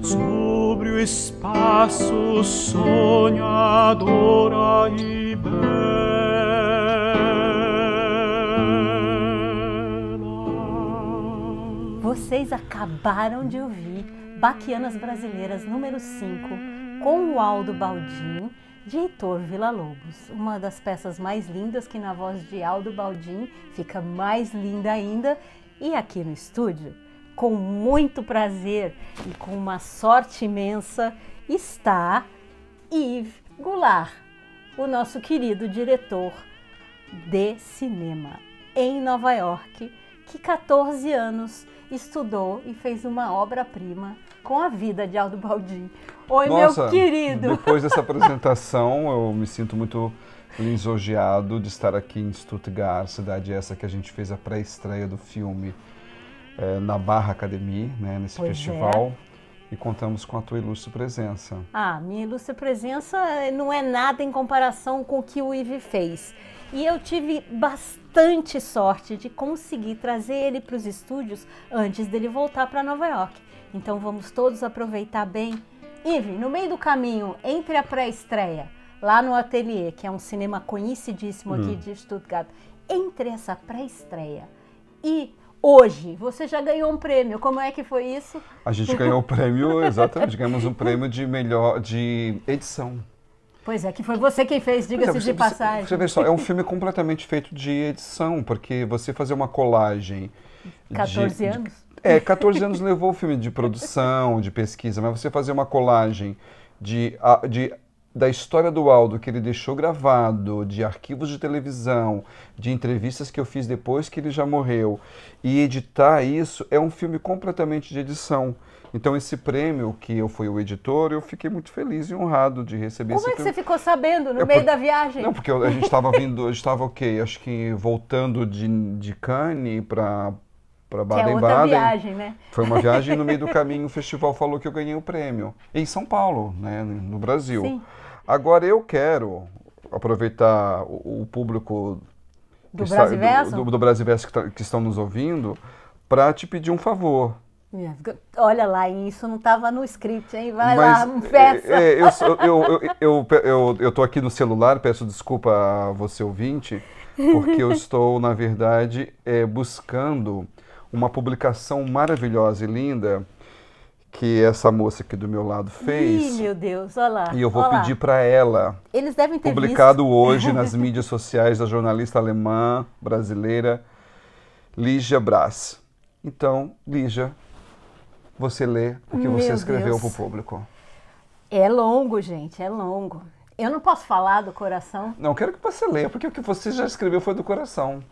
sobre o espaço sonhadora e bela. Vocês acabaram de ouvir Baquianas Brasileiras número 5, com o Aldo Baldin, de Heitor Villa-Lobos. Uma das peças mais lindas, que na voz de Aldo Baldin fica mais linda ainda. E aqui no estúdio, com muito prazer e com uma sorte imensa, está Yves Goulart, o nosso querido diretor de cinema em Nova York, que 14 anos estudou e fez uma obra-prima com a vida de Aldo Baldin. Oi, Nossa, meu querido! Depois dessa apresentação, eu me sinto muito lisonjeado de estar aqui em Stuttgart, cidade essa que a gente fez a pré-estreia do filme na Barra Academy, né, nesse festival. E contamos com a tua ilustre presença. Ah, minha ilustre presença não é nada em comparação com o que o Yves fez. E eu tive bastante sorte de conseguir trazer ele para os estúdios antes dele voltar para Nova York. Então vamos todos aproveitar bem. Yves, no meio do caminho, entre a pré-estreia, lá no Ateliê, que é um cinema conhecidíssimo aqui de Stuttgart, entre essa pré-estreia e hoje, você já ganhou um prêmio. Como é que foi isso? A gente ganhou o prêmio, exatamente, ganhamos um prêmio de edição. Pois é, que foi você quem fez, diga-se de passagem. Você vê só, é um filme completamente feito de edição, porque você fazer uma colagem... 14 anos? 14 anos levou o filme de produção, de pesquisa, mas você fazer uma colagem da história do Aldo, que ele deixou gravado, de arquivos de televisão, de entrevistas que eu fiz depois que ele já morreu, e editar isso é um filme completamente de edição. Então esse prêmio, que eu fui o editor, eu fiquei muito feliz e honrado de receber esse prêmio. Como é que você ficou sabendo no meio da viagem? Não, porque a gente estava vindo, estava acho que voltando de Cannes para Baden-Baden. Que é outra viagem, né? Foi uma viagem, no meio do caminho o festival falou que eu ganhei o prêmio. Em São Paulo, né, no Brasil. Sim. Agora eu quero aproveitar o público do Brasiverso, do Brasiverso que estão nos ouvindo, para te pedir um favor. Olha lá, isso não estava no script, hein? Vai lá, peça. Eu tô aqui no celular, peço desculpa a você ouvinte, porque eu estou, na verdade, buscando uma publicação maravilhosa e linda que essa moça aqui do meu lado fez. Ih, meu Deus, olha lá. E eu vou pedir para ela. Eles devem ter publicado visto. Hoje nas mídias sociais da jornalista alemã brasileira Ligia Brass. Então, Ligia, você lê o que você escreveu para o público. É longo, gente, é longo. Eu não posso falar do coração? Não, quero que você leia, porque o que você já escreveu foi do coração.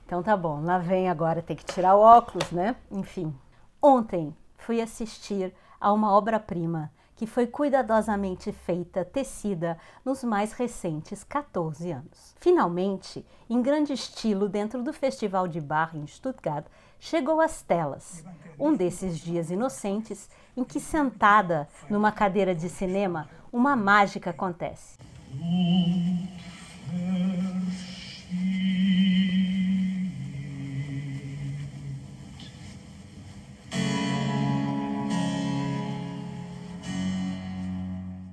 Então tá bom, lá vem agora, tem que tirar o óculos, né? Enfim. Ontem fui assistir a uma obra-prima que foi cuidadosamente feita, tecida nos mais recentes 14 anos. Finalmente, em grande estilo dentro do Festival de Bar em Stuttgart, chegou às telas. Um desses dias inocentes em que, sentada numa cadeira de cinema, uma mágica acontece.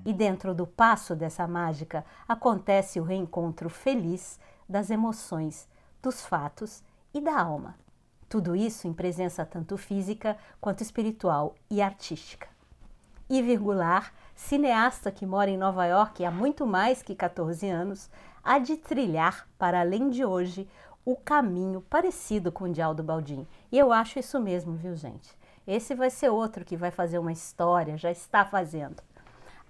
E dentro do passo dessa mágica acontece o reencontro feliz das emoções, dos fatos e da alma. Tudo isso em presença tanto física quanto espiritual e artística. Yves Goulart, cineasta que mora em Nova York há muito mais que 14 anos, há de trilhar para além de hoje o caminho parecido com o de Aldo Baldin. E eu acho isso mesmo, viu, gente? Esse vai ser outro que vai fazer uma história, já está fazendo.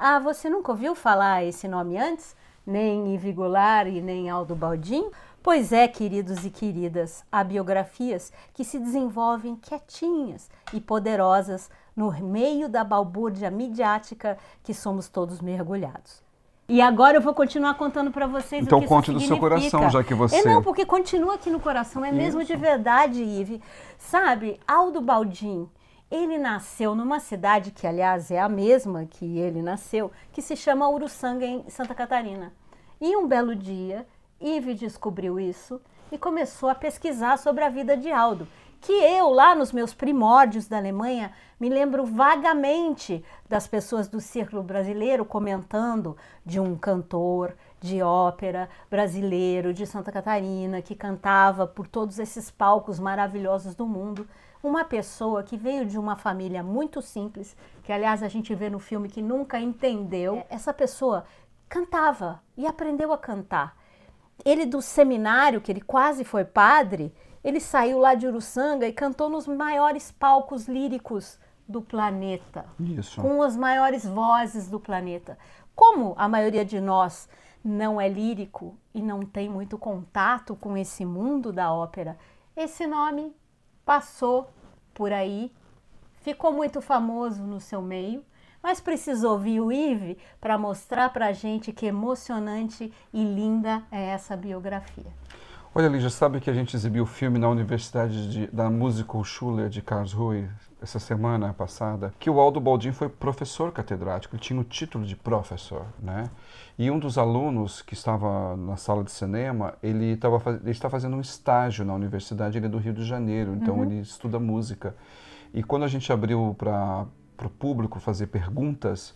Ah, você nunca ouviu falar esse nome antes? Nem Yves Goulart e nem Aldo Baldin? Pois é, queridos e queridas, há biografias que se desenvolvem quietinhas e poderosas no meio da balbúrdia midiática que somos todos mergulhados. E agora eu vou continuar contando para vocês então, o que isso conte do seu coração, já que você... Não, porque continua aqui no coração, é mesmo de verdade, Yves. Sabe, Aldo Baldin, ele nasceu numa cidade que, aliás, é a mesma que ele nasceu, que se chama Uruçanga, em Santa Catarina. E um belo dia, Yves descobriu isso e começou a pesquisar sobre a vida de Aldo, que eu, lá nos meus primórdios da Alemanha, me lembro vagamente das pessoas do Círculo Brasileiro comentando de um cantor de ópera brasileiro de Santa Catarina que cantava por todos esses palcos maravilhosos do mundo. Uma pessoa que veio de uma família muito simples, que aliás a gente vê no filme que nunca entendeu. Essa pessoa cantava e aprendeu a cantar. Ele do seminário, que ele quase foi padre, ele saiu lá de Uruçanga e cantou nos maiores palcos líricos do planeta. Isso. Com as maiores vozes do planeta. Como a maioria de nós não é lírico e não tem muito contato com esse mundo da ópera, esse nome passou por aí, ficou muito famoso no seu meio, mas precisou vir o Yves para mostrar para a gente que emocionante e linda é essa biografia. Olha, Lígia, sabe que a gente exibiu o filme na Universidade da Musical Schule de Karlsruhe essa semana passada, que o Aldo Baldin foi professor catedrático, ele tinha o título de professor, né? E um dos alunos que estava na sala de cinema, ele está fazendo um estágio na universidade, ele é do Rio de Janeiro, então ele estuda música. E quando a gente abriu para o público fazer perguntas,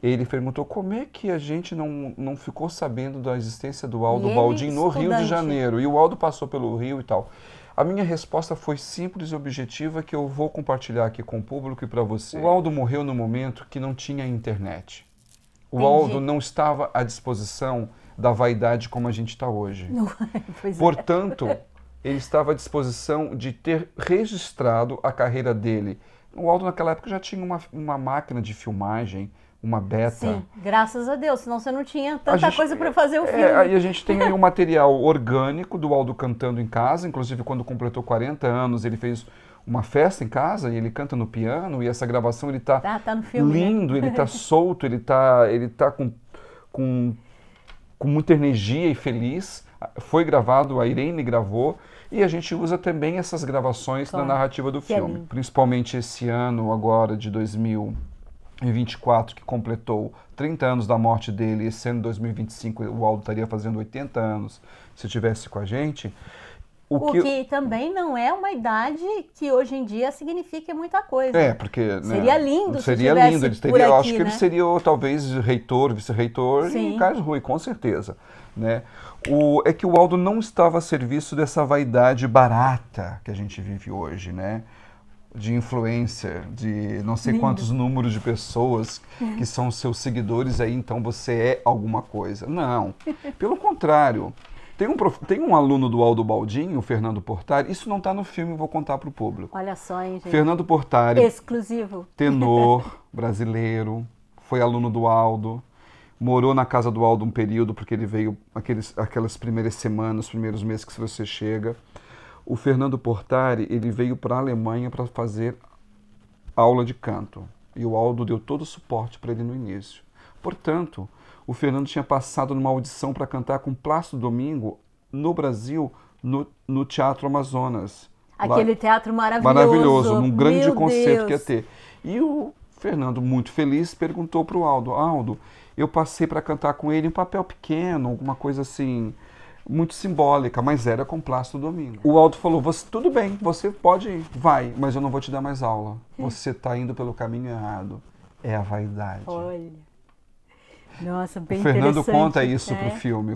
ele perguntou como é que a gente não ficou sabendo da existência do Aldo Baldin no Rio de Janeiro. E o Aldo passou pelo Rio e tal. A minha resposta foi simples e objetiva, que eu vou compartilhar aqui com o público e para você. O Aldo morreu no momento que não tinha internet. O Aldo não estava à disposição da vaidade como a gente está hoje. Portanto, ele estava à disposição de ter registrado a carreira dele. O Aldo naquela época já tinha uma máquina de filmagem, uma beta. Sim, graças a Deus, senão você não tinha tanta coisa para fazer o filme. Aí a gente tem aí um material orgânico do Aldo cantando em casa, inclusive quando completou 40 anos ele fez uma festa em casa e ele canta no piano, e essa gravação ele tá no filme, lindo, né? Ele tá solto, ele tá com muita energia e feliz. Foi gravado, a Irene gravou, e a gente usa também essas gravações na narrativa do filme. Principalmente esse ano agora de 2024, que completou 30 anos da morte dele, e esse ano 2025 o Aldo estaria fazendo 80 anos se estivesse com a gente. O que também não é uma idade que hoje em dia significa muita coisa. Porque... Seria lindo se seria tivesse lindo. por aqui, eu acho que né? ele seria talvez reitor, vice-reitor em Karlsruhe, com certeza. Né? É que o Aldo não estava a serviço dessa vaidade barata que a gente vive hoje, né? De influencer, de não sei quantos números de pessoas que são seus seguidores, aí então você é alguma coisa. Não, pelo contrário. Tem um aluno do Aldo Baldin, o Fernando Portari, isso não está no filme, vou contar para o público. Olha só, hein, gente. Fernando Portari, exclusivo, tenor brasileiro, foi aluno do Aldo, morou na casa do Aldo um período, porque ele veio aquelas primeiras semanas, primeiros meses que você chega. O Fernando Portari, ele veio para a Alemanha para fazer aula de canto. E o Aldo deu todo o suporte para ele no início. Portanto, o Fernando tinha passado numa audição para cantar com Plácido Domingo no Brasil, no Teatro Amazonas. Aquele teatro maravilhoso. Maravilhoso, num grande concerto que ia ter. E o Fernando, muito feliz, perguntou para o Aldo: Aldo, eu passei para cantar com ele em papel pequeno, alguma coisa assim, muito simbólica, mas era com Plácido Domingo. O Aldo falou: tudo bem, você pode ir, vai, mas eu não vou te dar mais aula. Você está indo pelo caminho errado. É a vaidade. Olha. Nossa, bem interessante. O Fernando conta isso pro filme,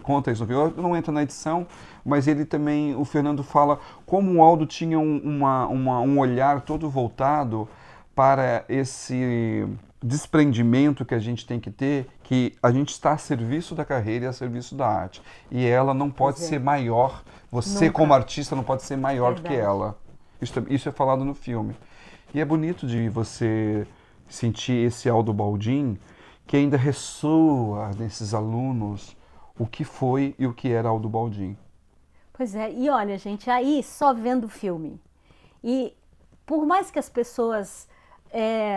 Eu não entro na edição, mas ele também, o Fernando fala como o Aldo tinha um olhar todo voltado para esse desprendimento que a gente tem que ter, que a gente está a serviço da carreira e a serviço da arte. E ela não pode ser maior, você como artista não pode ser maior do que ela. Isso é falado no filme. E é bonito de você sentir esse Aldo Baldin, que ainda ressoa nesses alunos o que foi e o que era Aldo Baldin. Pois é, e olha, gente, aí só vendo o filme, e por mais que as pessoas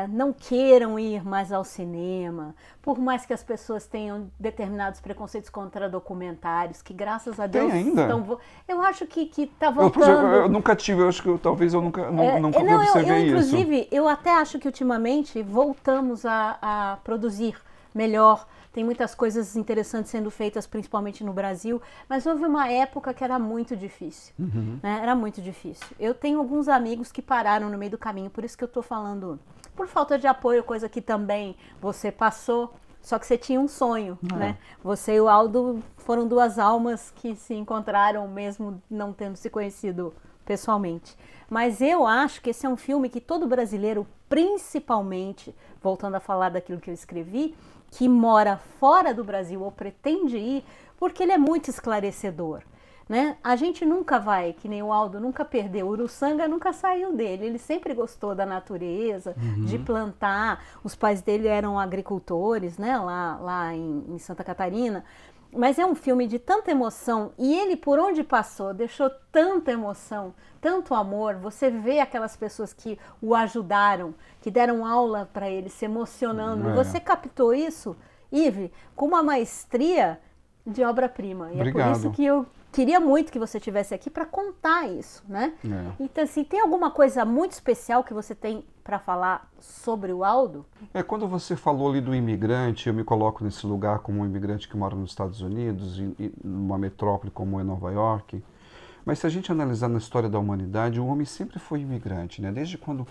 não queiram ir mais ao cinema, por mais que as pessoas tenham determinados preconceitos contra documentários, que graças a Deus estão... Eu acho que está voltando... Eu nunca tive, eu acho que talvez eu nunca observei isso. Inclusive, eu até acho que ultimamente voltamos a produzir melhor. Tem muitas coisas interessantes sendo feitas, principalmente no Brasil, mas houve uma época que era muito difícil, né? Era muito difícil. Eu tenho alguns amigos que pararam no meio do caminho, por isso que eu estou falando, por falta de apoio, coisa que também você passou, só que você tinha um sonho, né? Você e o Aldo foram duas almas que se encontraram mesmo não tendo se conhecido pessoalmente. Mas eu acho que esse é um filme que todo brasileiro, principalmente, voltando a falar daquilo que eu escrevi, que mora fora do Brasil ou pretende ir, porque ele é muito esclarecedor, né? A gente nunca vai, que nem o Aldo, nunca perdeu. O Uruçanga nunca saiu dele. Ele sempre gostou da natureza, de plantar. Os pais dele eram agricultores, né? Lá em Santa Catarina. Mas é um filme de tanta emoção e ele, por onde passou, deixou tanta emoção, tanto amor. Você vê aquelas pessoas que o ajudaram, que deram aula para ele, se emocionando. Você captou isso, Ive, com uma maestria de obra-prima. E Obrigado. é por isso que eu queria muito que você estivesse aqui para contar isso, né? Então, assim, tem alguma coisa muito especial que você tem para falar sobre o Aldo? Quando você falou ali do imigrante, eu me coloco nesse lugar como um imigrante que mora nos Estados Unidos, e numa metrópole como é Nova York. Mas se a gente analisar na história da humanidade, o homem sempre foi imigrante, né? Desde quando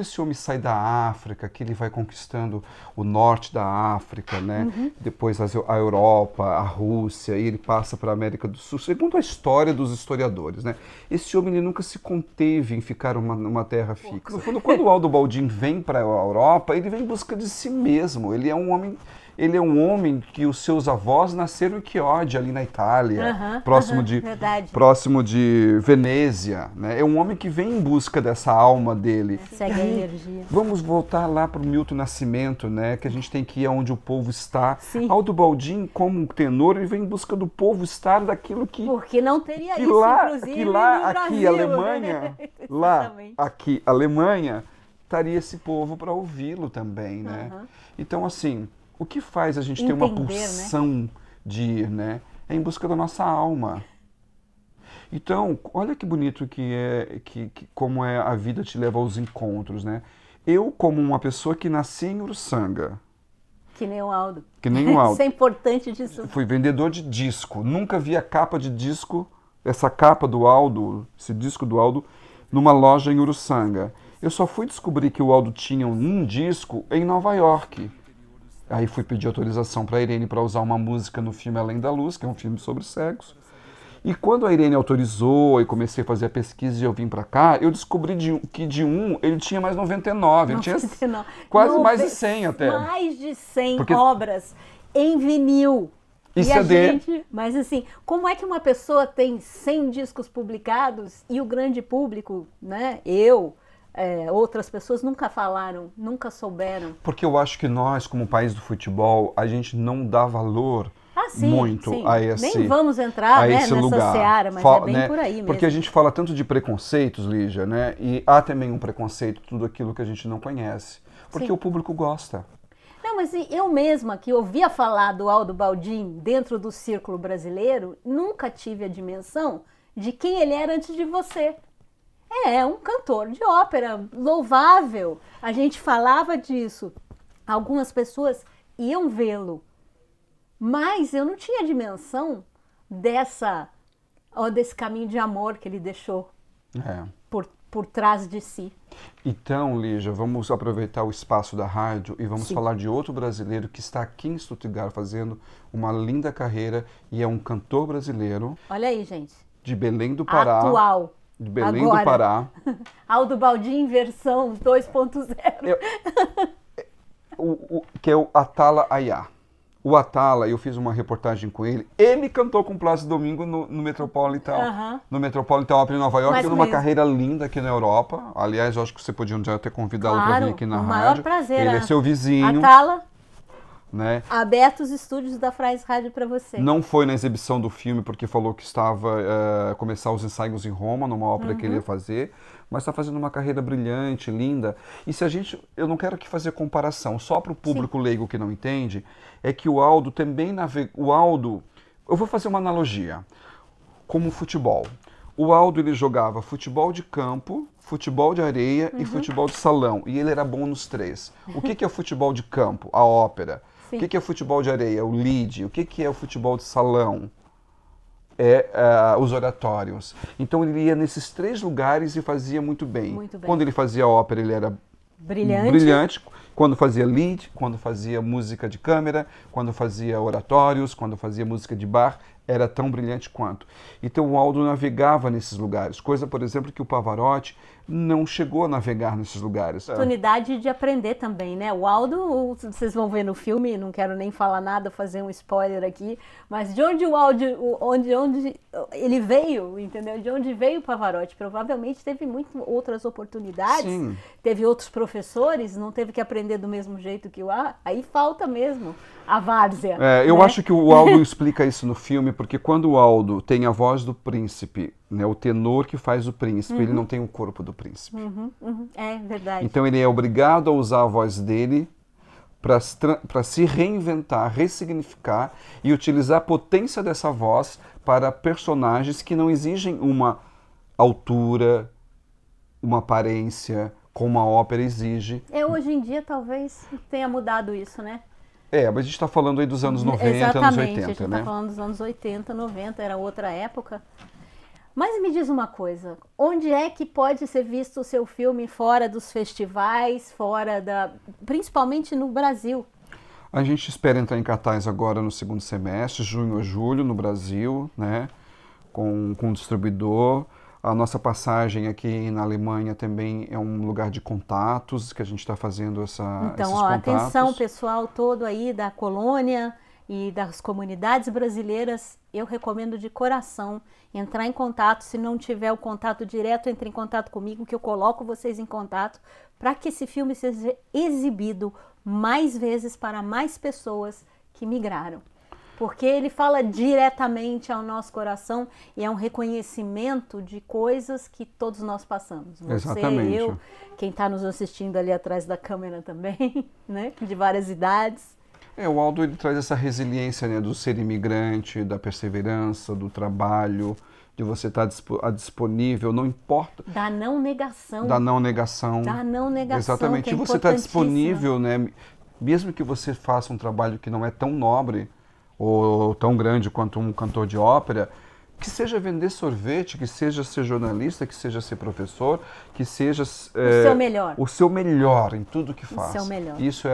esse homem sai da África, que ele vai conquistando o norte da África, né? Depois a Europa, a Rússia, e ele passa para a América do Sul. Segundo a história dos historiadores, né? Esse homem ele nunca se conteve em ficar numa terra fixa. No fundo, quando o Aldo Baldin vem para a Europa, ele vem em busca de si mesmo. Ele é um homem que os seus avós nasceram em Chioggia, ali na Itália, próximo de Venezia, né? É um homem que vem em busca dessa alma dele. Segue a energia. Vamos voltar lá para o Milton Nascimento, né? Que a gente tem que ir aonde o povo está. Sim. Aldo Baldin, como um tenor, ele vem em busca do povo estar daquilo que... Porque não teria isso, inclusive, no aqui Brasil, Alemanha, lá, aqui Alemanha, estaria esse povo para ouvi-lo também, né? Então, assim... O que faz a gente ter uma pulsão de ir, né? É em busca da nossa alma. Então, olha que bonito como a vida te leva aos encontros, né? Eu, como uma pessoa que nasci em Uruçanga. Que nem o Aldo. Que nem o Aldo. Isso é importante disso. Fui vendedor de disco. Nunca vi a capa de disco, essa capa do Aldo, esse disco do Aldo, numa loja em Uruçanga. Eu só fui descobrir que o Aldo tinha um disco em Nova York. Aí fui pedir autorização para a Irene para usar uma música no filme Além da Luz, que é um filme sobre sexo. E quando a Irene autorizou e comecei a fazer a pesquisa e eu vim para cá, eu descobri que ele tinha mais 99. Ele tinha quase mais de 100 até. Mais de 100 obras em vinil. E CD. Mas assim, como é que uma pessoa tem 100 discos publicados e o grande público, né, outras pessoas nunca falaram, nunca souberam? Porque eu acho que nós, como país do futebol, a gente não dá valor muito a esse lugar. Nem vamos entrar nessa seara, mas é bem por aí mesmo. Porque a gente fala tanto de preconceitos, Lígia, né? E há também um preconceito, tudo aquilo que a gente não conhece. Porque o público gosta. Não, mas eu mesma, que ouvia falar do Aldo Baldin dentro do círculo brasileiro, nunca tive a dimensão de quem ele era antes de você. É um cantor de ópera louvável. A gente falava disso. Algumas pessoas iam vê-lo. Mas eu não tinha dimensão desse caminho de amor que ele deixou por trás de si. Então, Lígia, vamos aproveitar o espaço da rádio e vamos falar de outro brasileiro que está aqui em Stuttgart fazendo uma linda carreira e é um cantor brasileiro. Olha aí, gente. De Belém do Pará. Atual. De Belém do Pará. Aldo Baldin versão 2.0. Que é o Atala Ayá. O Atala, eu fiz uma reportagem com ele. Ele cantou com Plácido Domingo no Metropolitan. No Metropolitan Opera em Nova York, tendo uma carreira linda aqui na Europa. Aliás, eu acho que você podia um dia ter convidado para vir aqui na rádio. Maior prazer. Ele é seu vizinho. Atala. Né? Aberto os estúdios da Frais Rádio para você. Não foi na exibição do filme porque falou que estava começar os ensaios em Roma, numa ópera que ele ia fazer, mas está fazendo uma carreira brilhante, linda. E se eu não quero aqui fazer comparação, só para o público leigo que não entende, é que o Aldo também eu vou fazer uma analogia, como futebol. O Aldo ele jogava futebol de campo, futebol de areia e futebol de salão. E ele era bom nos três. O que é o futebol de campo? A ópera. O que é futebol de areia? O lead. O que é o futebol de salão? Os oratórios. Então ele ia nesses 3 lugares e fazia muito bem. Muito bem. Quando ele fazia ópera, ele era brilhante. Quando fazia lead, quando fazia música de câmera, quando fazia oratórios, quando fazia música de bar, era tão brilhante quanto. Então o Aldo navegava nesses lugares, coisa, por exemplo, que o Pavarotti não chegou a navegar nesses lugares. Oportunidade de aprender também, né? O Aldo, vocês vão ver no filme, não quero nem falar nada, fazer um spoiler aqui, mas de onde o Aldo, onde ele veio, entendeu? De onde veio o Pavarotti? Provavelmente teve muitas outras oportunidades, Sim. Teve outros professores, não teve que aprender do mesmo jeito que o aí falta mesmo a várzea. Eu né? acho que o Aldo explica isso no filme, porque quando o Aldo tem a voz do príncipe, né, o tenor que faz o príncipe, ele não tem o corpo do príncipe. É verdade. Então ele é obrigado a usar a voz dele para se reinventar, ressignificar e utilizar a potência dessa voz para personagens que não exigem uma altura, uma aparência, como a ópera exige. Hoje em dia talvez tenha mudado isso, né? Mas a gente está falando aí dos anos 90, Exatamente, anos a 80, gente né? está falando dos anos 80, 90, era outra época. Mas me diz uma coisa, onde é que pode ser visto o seu filme fora dos festivais, principalmente no Brasil? A gente espera entrar em cartaz agora no segundo semestre, junho a julho, no Brasil, né? Com um distribuidor. A nossa passagem aqui na Alemanha também é um lugar de contatos, que a gente está fazendo esses contatos. Atenção pessoal todo aí da colônia e das comunidades brasileiras, eu recomendo de coração entrar em contato. Se não tiver o contato direto, entre em contato comigo, que eu coloco vocês em contato para que esse filme seja exibido mais vezes para mais pessoas que migraram. Porque ele fala diretamente ao nosso coração e é um reconhecimento de coisas que todos nós passamos. Você, Exatamente. eu, quem está nos assistindo ali atrás da câmera também, né? De várias idades. O Aldo ele traz essa resiliência, né, do ser imigrante, da perseverança, do trabalho, de você estar disponível, não importa. Da não negação. Da não negação. Da não negação. Exatamente. Que é E você está disponível, né, mesmo que você faça um trabalho que não é tão nobre ou tão grande quanto um cantor de ópera, que seja vender sorvete, que seja ser jornalista, que seja ser professor, que seja o seu melhor. O seu melhor em tudo que faz. O seu melhor. Isso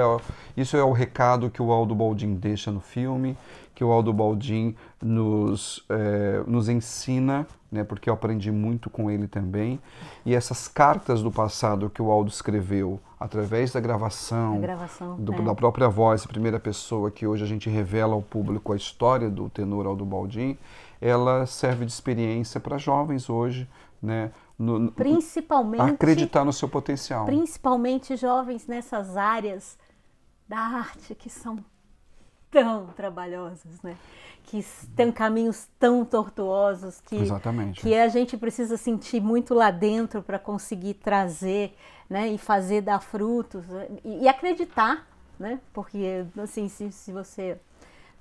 é o recado que o Aldo Baldin deixa no filme, que o Aldo Baldin nos ensina, né, porque eu aprendi muito com ele também. E essas cartas do passado que o Aldo escreveu através da gravação da própria voz, primeira pessoa, que hoje a gente revela ao público a história do tenor Aldo Baldin, ela serve de experiência para jovens hoje, né? Principalmente acreditar no seu potencial. Principalmente jovens nessas áreas da arte que são tão trabalhosas, né? Que têm caminhos tão tortuosos que a gente precisa sentir muito lá dentro para conseguir trazer, né? E fazer dar frutos e acreditar, né? Porque assim, se você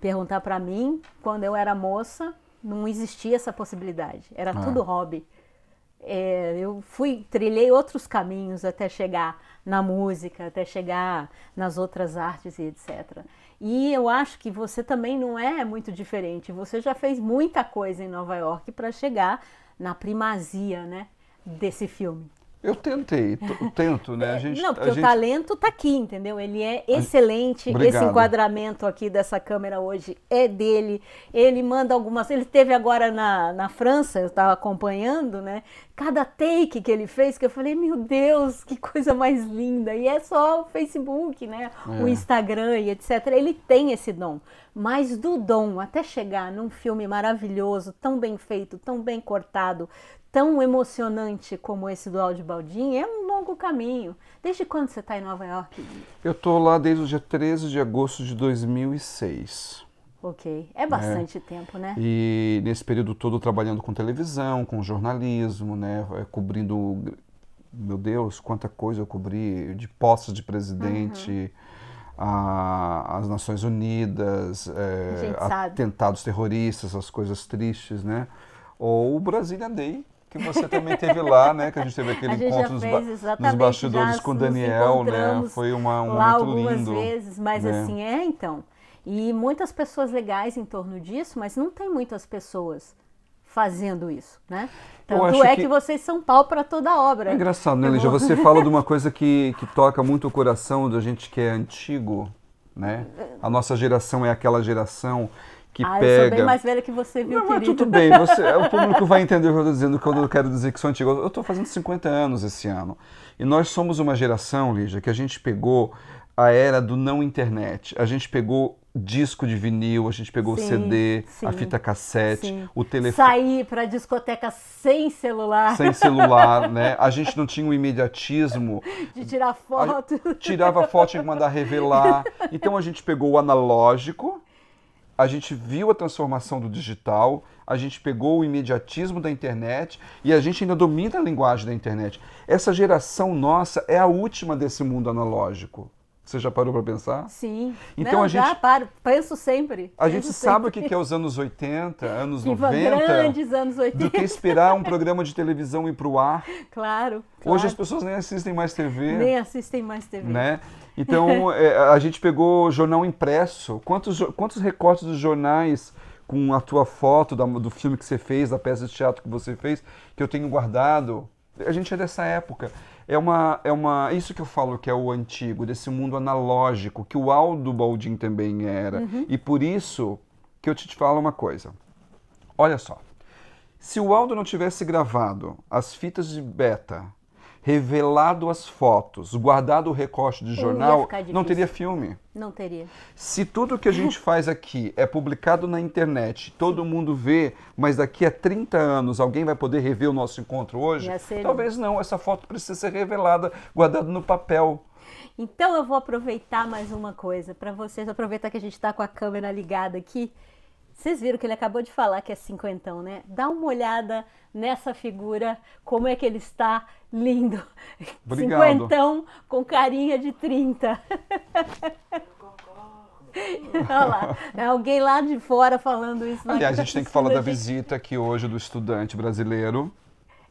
perguntar para mim, quando eu era moça, não existia essa possibilidade, era tudo hobby. Eu trilhei outros caminhos até chegar na música, até chegar nas outras artes e etc. E eu acho que você também não é muito diferente, você já fez muita coisa em Nova York para chegar na primazia, né, desse filme. Eu tento, né? O talento tá aqui, entendeu? Ele é excelente. Obrigado. Esse enquadramento aqui dessa câmera hoje é dele. Ele manda algumas... Ele teve agora na França, eu estava acompanhando, né? Cada take que ele fez, que eu falei, meu Deus, que coisa mais linda. E é só o Facebook, né? O Instagram e etc. Ele tem esse dom. Mas do dom até chegar num filme maravilhoso, tão bem feito, tão bem cortado, tão emocionante como esse do Aldo Baldin, é um longo caminho. Desde quando você está em Nova York? Eu estou lá desde o dia 13 de agosto de 2006. Ok, é bastante tempo, né? E nesse período todo trabalhando com televisão, com jornalismo, né? Cobrindo, meu Deus, quanta coisa eu cobri, de postos de presidente, as Nações Unidas, atentados terroristas, as coisas tristes, né? Ou o Brasília Day, que você também teve lá, né? Que a gente teve aquele A gente encontro já fez, nos exatamente, bastidores já com o nos Daniel, né? encontramos Foi um lá momento algumas lindo. vezes, mas né? assim, então. E muitas pessoas legais em torno disso, mas não tem muitas pessoas fazendo isso, né? Eu Tanto acho é que- que vocês são pau para toda a obra. É engraçado, né, Lígia? Você fala de uma coisa que toca muito o coração da gente que é antigo, né? A nossa geração é aquela geração que Eu sou pega... bem mais velha que você, viu, Não, mas querido? tudo bem, o público vai entender o que eu estou dizendo quando eu quero dizer que sou antigo. Eu estou fazendo 50 anos esse ano. E nós somos uma geração, Lígia, que a gente pegou a era do não internet. A gente pegou disco de vinil, a gente pegou o Sim, CD, sim, a fita cassete, sim. o telefone. Sair para discoteca sem celular, Sem celular, né? A gente não tinha o imediatismo. de tirar foto. Tirava foto, tinha que mandar revelar. Então a gente pegou o analógico, a gente viu a transformação do digital, a gente pegou o imediatismo da internet e a gente ainda domina a linguagem da internet. Essa geração nossa é a última desse mundo analógico. Você já parou para pensar? Sim. Então Não, a gente- já paro, penso sempre. A gente penso sabe sempre. o que é os anos 80, anos Que 90, grandes anos do 80. que esperar um programa de televisão ir para o ar. Claro, Hoje claro. as pessoas nem assistem mais TV. Nem assistem mais TV. Né? Então, a gente pegou jornal impresso. Quantos recortes dos jornais com a tua foto do filme que você fez, da peça de teatro que você fez, que eu tenho guardado? A gente é dessa época. Isso que eu falo que é o antigo, desse mundo analógico, que o Aldo Baldin também era. E por isso que eu te falo uma coisa. Olha só. Se o Aldo não tivesse gravado as fitas de beta, revelado as fotos, guardado o recorte de Ia jornal, ficar difícil. não teria filme. Não teria. Se tudo que a gente faz aqui é publicado na internet, todo mundo vê, mas daqui a 30 anos alguém vai poder rever o nosso encontro hoje, Ia ser- talvez não, essa foto precisa ser revelada, guardada no papel. Então eu vou aproveitar mais uma coisa para vocês, aproveitar que a gente está com a câmera ligada aqui. Vocês viram que ele acabou de falar que é cinquentão, né? Dá uma olhada nessa figura, como é que ele está lindo. Obrigado. Cinquentão com carinha de 30. Olha lá, é alguém lá de fora falando isso. Aliás, a gente tem que falar da gente. visita aqui hoje do estudante brasileiro.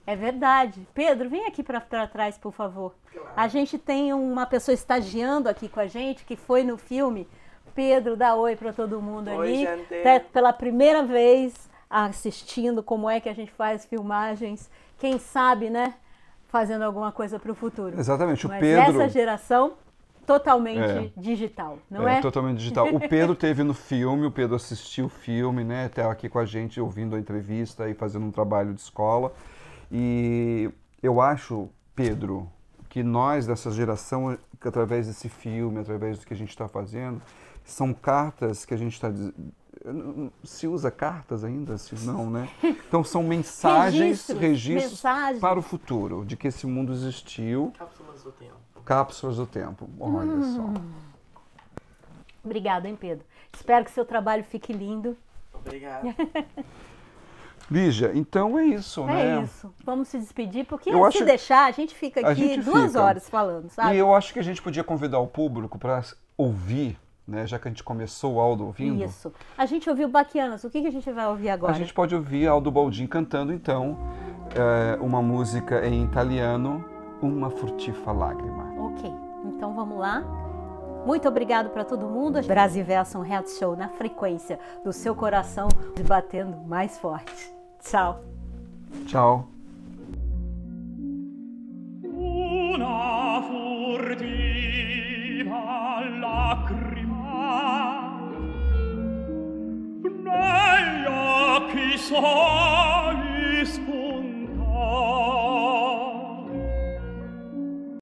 É verdade. Pedro, vem aqui para trás, por favor. A gente tem uma pessoa estagiando aqui com a gente, que foi no filme. Pedro, dá oi para todo mundo ali. Oi, gente. Tá pela primeira vez assistindo como é que a gente faz filmagens. Quem sabe, né? Fazendo alguma coisa para o futuro. Exatamente, o Mas Pedro... essa geração totalmente É. digital, não é? Totalmente digital. O Pedro teve no filme, o Pedro assistiu o filme, né? Até aqui com a gente ouvindo a entrevista e fazendo um trabalho de escola. E eu acho, Pedro, que nós dessa geração, que através desse filme, através do que a gente está fazendo, são cartas que a gente está... Se usa cartas ainda? Se não, né? Então são mensagens, registros mensagens. para o futuro, de que esse mundo existiu. Cápsulas do tempo. Cápsulas do tempo. Olha só. Obrigada, hein, Pedro? Espero que seu trabalho fique lindo. Obrigado. Lígia, então é isso, né? É isso. Vamos se despedir, porque Eu se acho- deixar, a gente fica A aqui gente 2 fica. horas falando, sabe? E eu acho que a gente podia convidar o público para ouvir, né? Já que a gente começou o Aldo ouvindo. Isso. A gente ouviu Baquianas. O que a gente vai ouvir agora? A gente pode ouvir Aldo Baldin cantando, então, uma música em italiano, Uma Furtifa Lágrima. Ok. Então vamos lá. Muito obrigado para todo mundo. Brasiverso, um reality show na frequência do seu coração, batendo mais forte. Tchau. Tchau. Una furtiva lacrima negli occhi